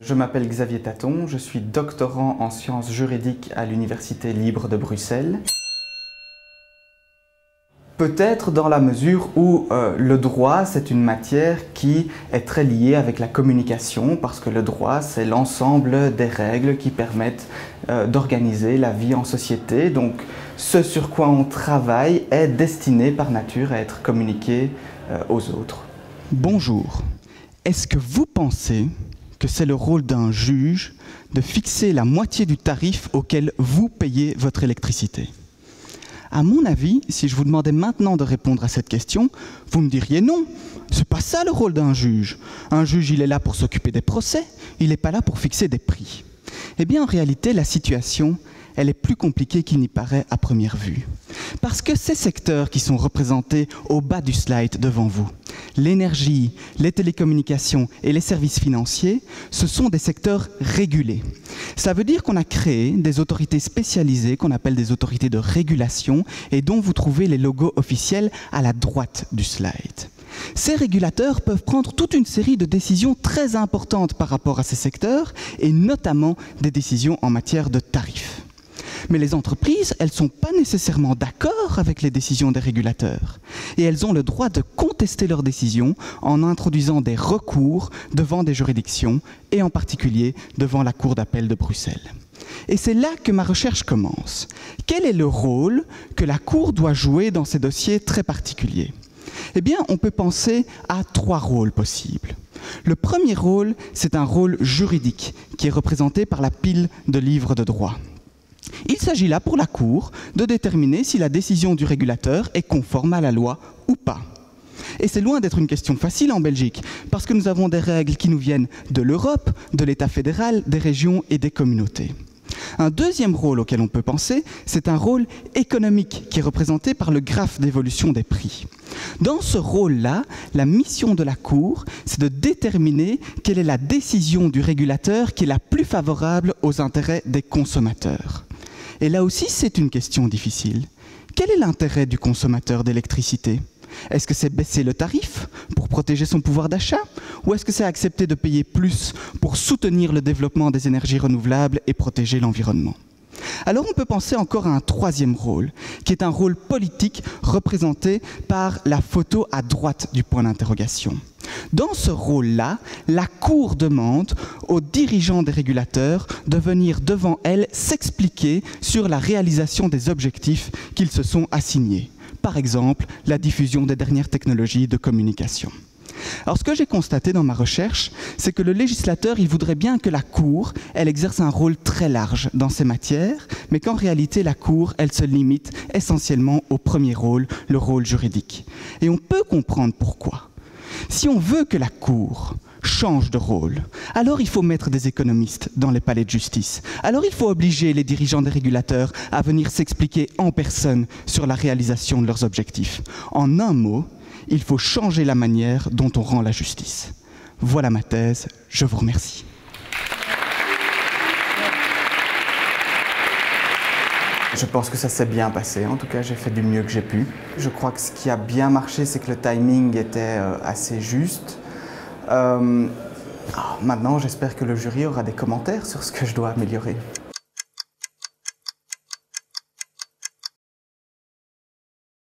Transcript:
Je m'appelle Xavier Taton, je suis doctorant en sciences juridiques à l'Université libre de Bruxelles. Peut-être dans la mesure où le droit, c'est une matière qui est très liée avec la communication, parce que le droit, c'est l'ensemble des règles qui permettent d'organiser la vie en société. Donc, ce sur quoi on travaille est destiné par nature à être communiqué aux autres. Bonjour. Est-ce que vous pensez que c'est le rôle d'un juge de fixer la moitié du tarif auquel vous payez votre électricité? À mon avis, si je vous demandais maintenant de répondre à cette question, vous me diriez non, c'est pas ça le rôle d'un juge. Un juge, il est là pour s'occuper des procès, il n'est pas là pour fixer des prix. Eh bien, en réalité, la situation, elle est plus compliquée qu'il n'y paraît à première vue. Parce que ces secteurs qui sont représentés au bas du slide devant vous, l'énergie, les télécommunications et les services financiers, ce sont des secteurs régulés. Ça veut dire qu'on a créé des autorités spécialisées qu'on appelle des autorités de régulation et dont vous trouvez les logos officiels à la droite du slide. Ces régulateurs peuvent prendre toute une série de décisions très importantes par rapport à ces secteurs et notamment des décisions en matière de tarifs. Mais les entreprises, elles ne sont pas nécessairement d'accord avec les décisions des régulateurs. Et elles ont le droit de contester leurs décisions en introduisant des recours devant des juridictions, et en particulier devant la Cour d'appel de Bruxelles. Et c'est là que ma recherche commence. Quel est le rôle que la Cour doit jouer dans ces dossiers très particuliers? Eh bien, on peut penser à 3 rôles possibles. Le premier rôle, c'est un rôle juridique qui est représenté par la pile de livres de droit. Il s'agit là pour la Cour de déterminer si la décision du régulateur est conforme à la loi ou pas. Et c'est loin d'être une question facile en Belgique, parce que nous avons des règles qui nous viennent de l'Europe, de l'État fédéral, des régions et des communautés. Un deuxième rôle auquel on peut penser, c'est un rôle économique qui est représenté par le graphe d'évolution des prix. Dans ce rôle-là, la mission de la Cour, c'est de déterminer quelle est la décision du régulateur qui est la plus favorable aux intérêts des consommateurs. Et là aussi, c'est une question difficile. Quel est l'intérêt du consommateur d'électricité ? Est-ce que c'est baisser le tarif pour protéger son pouvoir d'achat? Ou est-ce que c'est accepter de payer plus pour soutenir le développement des énergies renouvelables et protéger l'environnement? Alors on peut penser encore à un troisième rôle, qui est un rôle politique représenté par la photo à droite du point d'interrogation. Dans ce rôle-là, la Cour demande aux dirigeants des régulateurs de venir devant elle s'expliquer sur la réalisation des objectifs qu'ils se sont assignés. Par exemple, la diffusion des dernières technologies de communication. Alors ce que j'ai constaté dans ma recherche, c'est que le législateur, il voudrait bien que la Cour, elle exerce un rôle très large dans ces matières, mais qu'en réalité la Cour, elle se limite essentiellement au premier rôle, le rôle juridique. Et on peut comprendre pourquoi. Si on veut que la Cour change de rôle, alors il faut mettre des économistes dans les palais de justice. Alors il faut obliger les dirigeants des régulateurs à venir s'expliquer en personne sur la réalisation de leurs objectifs. En un mot, il faut changer la manière dont on rend la justice. Voilà ma thèse, je vous remercie. Je pense que ça s'est bien passé, en tout cas j'ai fait du mieux que j'ai pu. Je crois que ce qui a bien marché, c'est que le timing était assez juste. Maintenant, j'espère que le jury aura des commentaires sur ce que je dois améliorer.